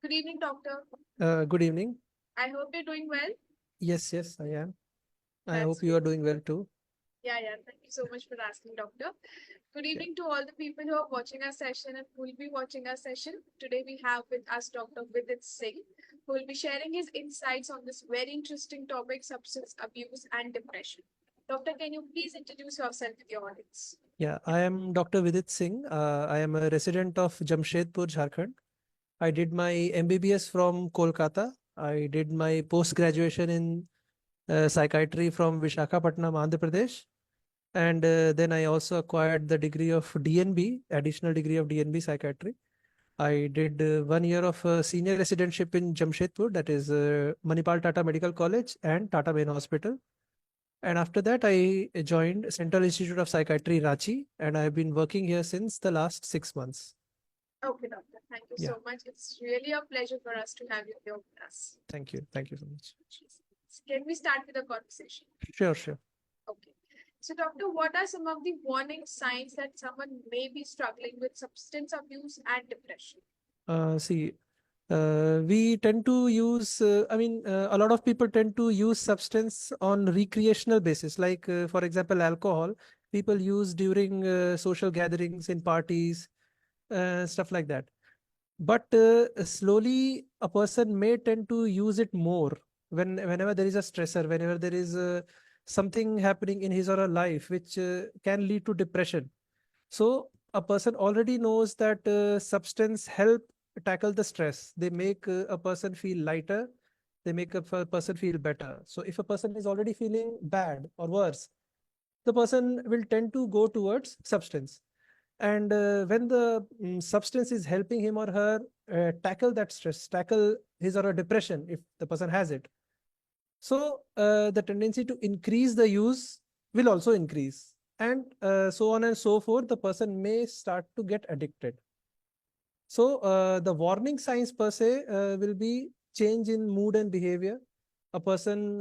Good evening, doctor. Good evening. I hope you're doing well. Yes, I am. I That's hope you great. are doing well too. Yeah. Thank you so much for asking, doctor. Good Yeah. evening to all the people who are watching our session and who will be watching our session. Today we have with us Dr. Vidit Singh, who will be sharing his insights on this very interesting topic, substance abuse and depression. Doctor, can you please introduce yourself to the audience? Yeah, I am Dr. Vidit Singh. I am a resident of Jamshedpur, Jharkhand. I did my MBBS from Kolkata. I did my post graduation in psychiatry from Visakhapatnam, Andhra Pradesh. And then I also acquired the degree of DNB, additional degree of DNB psychiatry. I did 1 year of senior residentship in Jamshedpur, that is Manipal Tata Medical College and Tata Main Hospital. And after that, I joined Central Institute of Psychiatry, Ranchi, and I have been working here since the last 6 months. Okay, doctor. Thank you Yeah, so much. It's really a pleasure for us to have you here with us. thank you. Thank you so much. Can we start with the conversation? Sure. Okay. So, doctor, what are some of the warning signs that someone may be struggling with substance abuse and depression? See, we tend to use, a lot of people tend to use substance on recreational basis. Like, for example, alcohol, people use during social gatherings, in parties, stuff like that. But slowly, a person may tend to use it more whenever there is a stressor, whenever there is something happening in his or her life, which can lead to depression. So a person already knows that substance help tackle the stress. They make a person feel lighter. They make a person feel better. So if a person is already feeling bad or worse, the person will tend to go towards substance. And when the substance is helping him or her tackle that stress, tackle his or her depression, if the person has it, so the tendency to increase the use will also increase, and so on and so forth. The person may start to get addicted. So the warning signs per se will be change in mood and behavior. A person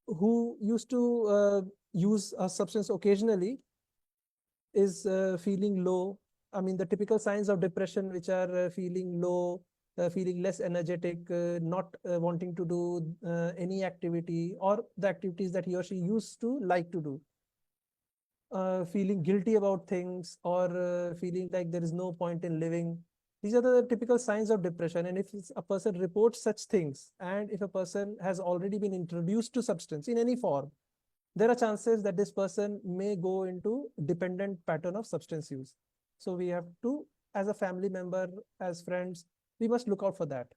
who used to use a substance occasionally is feeling low. I mean, the typical signs of depression, which are feeling low, feeling less energetic, not wanting to do any activity or the activities that he or she used to like to do, feeling guilty about things, or feeling like there is no point in living. These are the typical signs of depression. And if a person reports such things, and if a person has already been introduced to substance in any form, there are chances that this person may go into dependent pattern of substance use. So we have to, as a family member, as friends, we must look out for that.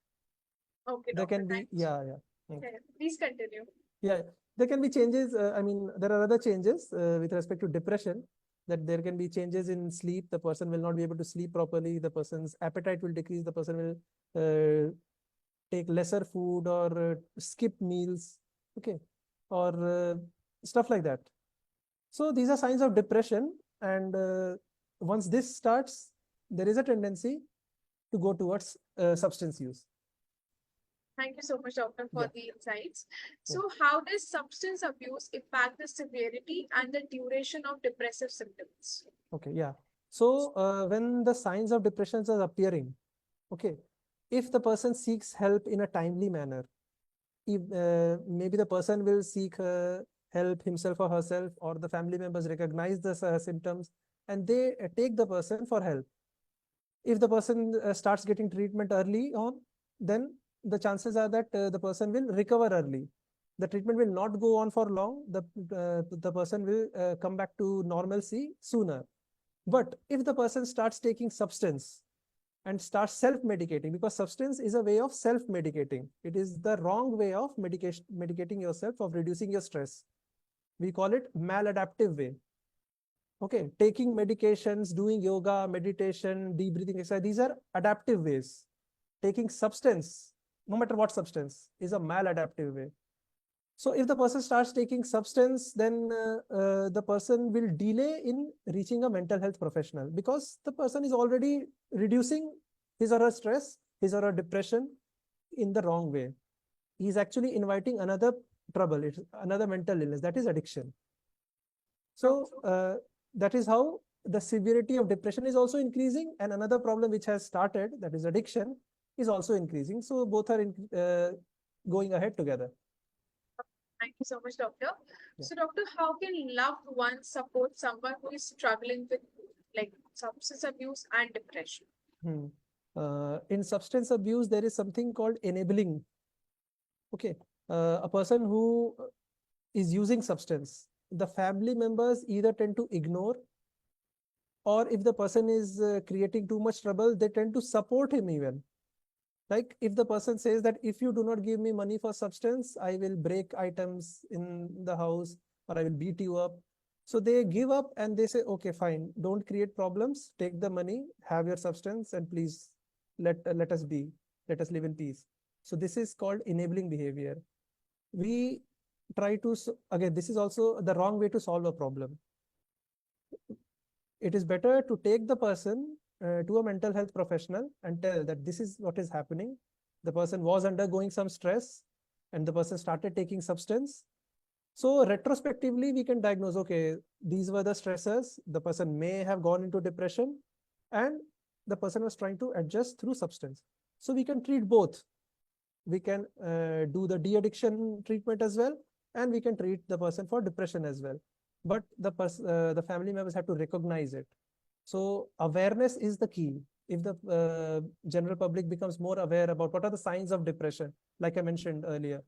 Okay, There doctor. can be, Thank you. yeah. Okay, please continue. Yeah, there can be changes. There are other changes with respect to depression, that there can be changes in sleep. The person will not be able to sleep properly. The person's appetite will decrease. The person will take lesser food, or skip meals. Okay. Or stuff like that. So these are signs of depression. And once this starts, there is a tendency to go towards substance use. Thank you so much, doctor, for Yeah. the insights. Yeah. So, how does substance abuse impact the severity and the duration of depressive symptoms? Okay, yeah. So when the signs of depression are appearing, okay, if the person seeks help in a timely manner, if maybe the person will seek help himself or herself, or the family members recognize the symptoms and they take the person for help. If the person starts getting treatment early on, then the chances are that the person will recover early. The treatment will not go on for long. The person will come back to normalcy sooner. But if the person starts taking substance and starts self-medicating, because substance is a way of self-medicating. It is the wrong way of medicating yourself, of reducing your stress. We call it maladaptive way. Okay, taking medications, doing yoga, meditation, deep breathing exercise, these are adaptive ways. Taking substance, no matter what substance, is a maladaptive way. So if the person starts taking substance, then the person will delay in reaching a mental health professional, because the person is already reducing his or her stress, his or her depression in the wrong way. He's actually inviting another trouble, it's another mental illness, that is addiction. So that is how the severity of depression is also increasing. And another problem which has started, that is addiction, is also increasing. So both are going ahead together. Thank you so much, doctor. Yeah. So, doctor, how can loved ones support someone who is struggling with like substance abuse and depression? Hmm. In substance abuse, there is something called enabling. Okay. A person who is using substance, the family members either tend to ignore, or if the person is creating too much trouble, they tend to support him even. Like if the person says that if you do not give me money for substance, I will break items in the house or I will beat you up. So they give up and they say, okay, fine, don't create problems, take the money, have your substance, and please let us be, let us live in peace. So this is called enabling behavior. We try to, again, this is also the wrong way to solve a problem. It is better to take the person to a mental health professional and tell that this is what is happening. The person was undergoing some stress and the person started taking substance. So retrospectively, we can diagnose, okay, these were the stressors. The person may have gone into depression and the person was trying to adjust through substance. So we can treat both. We can do the de-addiction treatment as well, and we can treat the person for depression as well. But the family members have to recognize it. So awareness is the key. If the general public becomes more aware about what are the signs of depression, like I mentioned earlier,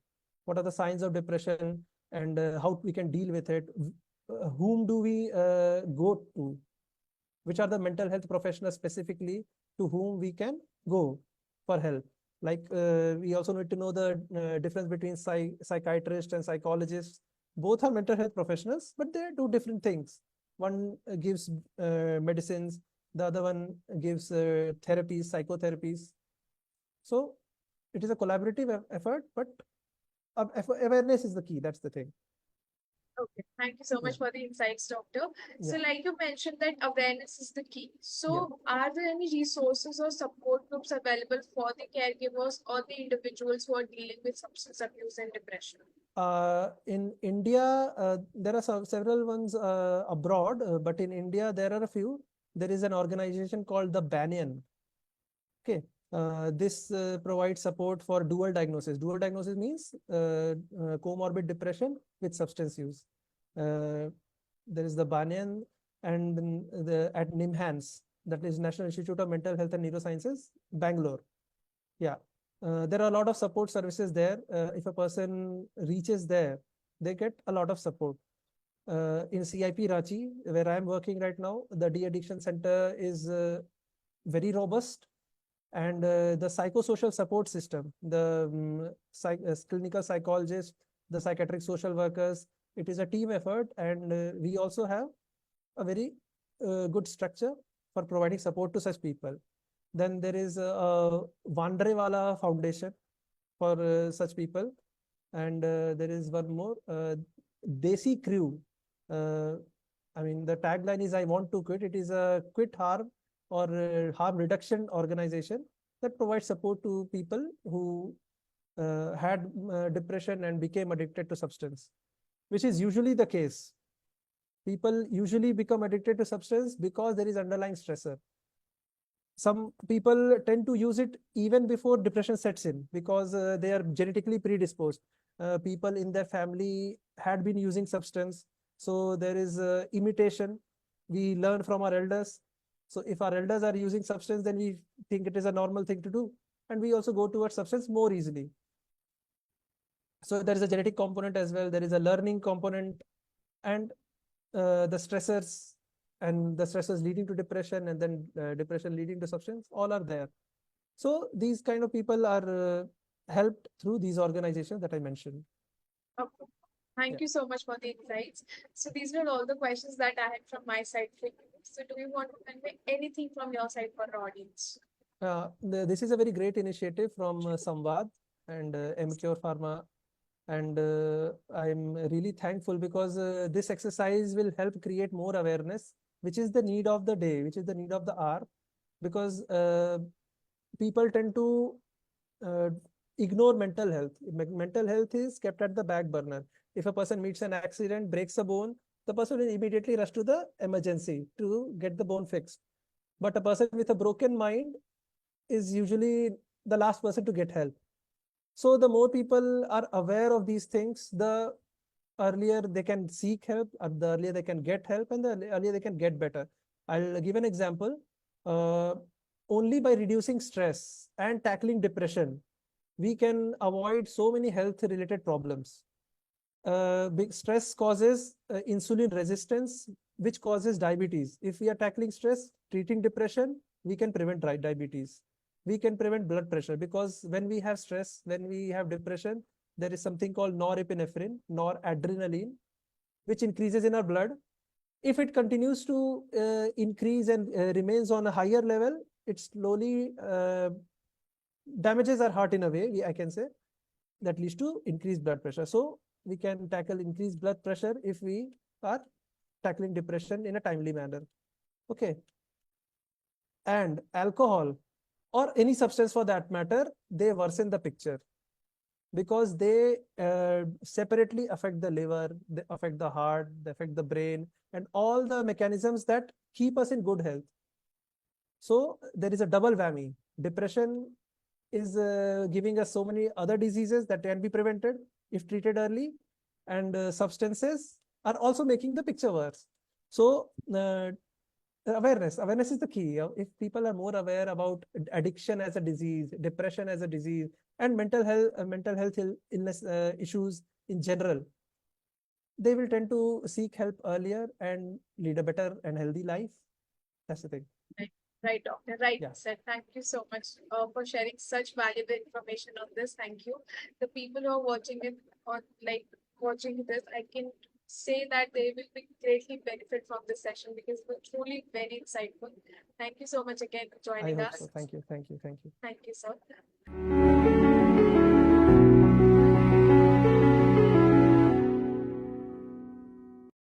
what are the signs of depression and how we can deal with it, whom do we go to, which are the mental health professionals specifically to whom we can go for help. Like we also need to know the difference between psychiatrists and psychologists. Both are mental health professionals, but they do different things. One gives medicines, the other one gives therapies, psychotherapies. So it is a collaborative effort, but awareness is the key. That's the thing. Okay, thank you so Yeah, much for the insights, doctor. So, yeah, like you mentioned, that awareness is the key. yeah. So, are there any resources or support groups available for the caregivers or the individuals who are dealing with substance abuse and depression? In India, there are several ones abroad, but in India, there are a few. There is an organization called the Banyan. Okay. This provides support for dual diagnosis. Dual diagnosis means comorbid depression with substance use. Uh, there is the Banyan and at NIMHANS, that is National Institute of Mental Health and Neurosciences, Bangalore. Yeah. There are a lot of support services there. If a person reaches there, they get a lot of support. In CIP Ranchi, where I am working right now, the de-addiction center is very robust, and the psychosocial support system, the clinical psychologist, the psychiatric social workers, it is a team effort, and we also have a very good structure for providing support to such people. Then there is a Vandrewala Foundation for such people. And there is one more, Desi Crew. Uh, I mean, the tagline is I want to quit. It is a quit harm or harm reduction organization that provides support to people who had depression and became addicted to substance, which is usually the case. People usually become addicted to substance because there is underlying stressor. Some people tend to use it even before depression sets in because they are genetically predisposed. People in their family had been using substance, so there is imitation. We learn from our elders. So if our elders are using substance, then we think it is a normal thing to do, and we also go towards substance more easily. So there is a genetic component as well. There is a learning component, and the stressors leading to depression, and then depression leading to substance, all are there. So these kind of people are helped through these organizations that I mentioned. Okay. Thank Yeah. you so much for the insights. So, these were all the questions that I had from my side for you. So, do you want to convey anything from your side for our audience? This is a very great initiative from Samvad and MCure Pharma, and I'm really thankful because this exercise will help create more awareness, which is the need of the day, which is the need of the hour, because people tend to uh, ignore mental health. Mental health is kept at the back burner. If a person meets an accident, breaks a bone, the person will immediately rush to the emergency to get the bone fixed. But a person with a broken mind is usually the last person to get help. So the more people are aware of these things, the earlier they can seek help, the earlier they can get help, and the earlier they can get better. I'll give an example. Uh, Only by reducing stress and tackling depression, we can avoid so many health related problems. Big stress causes insulin resistance, which causes diabetes. If we are tackling stress, treating depression, we can prevent diabetes. We can prevent blood pressure, because when we have stress, when we have depression, there is something called norepinephrine, noradrenaline, which increases in our blood. If it continues to increase and remains on a higher level, it slowly damages our heart in a way, I can say, that leads to increased blood pressure. So we can tackle increased blood pressure if we are tackling depression in a timely manner. Okay. And alcohol or any substance for that matter, they worsen the picture, because they separately affect the liver, they affect the heart, they affect the brain, and all the mechanisms that keep us in good health. So there is a double whammy. Depression is giving us so many other diseases that can be prevented if treated early, and substances are also making the picture worse. So awareness is the key. If people are more aware about addiction as a disease, depression as a disease, and mental health illness issues in general, they will tend to seek help earlier and lead a better and healthy life. That's the thing. Right, right, doctor. Right, Yeah. sir. Thank you so much for sharing such valuable information on this. Thank you. The people who are watching it on watching this, I can say that they will be greatly benefit from this session because it was truly very insightful. Thank you so much again for I joining hope so. us. Thank you. Thank you. Thank you. Thank you, sir.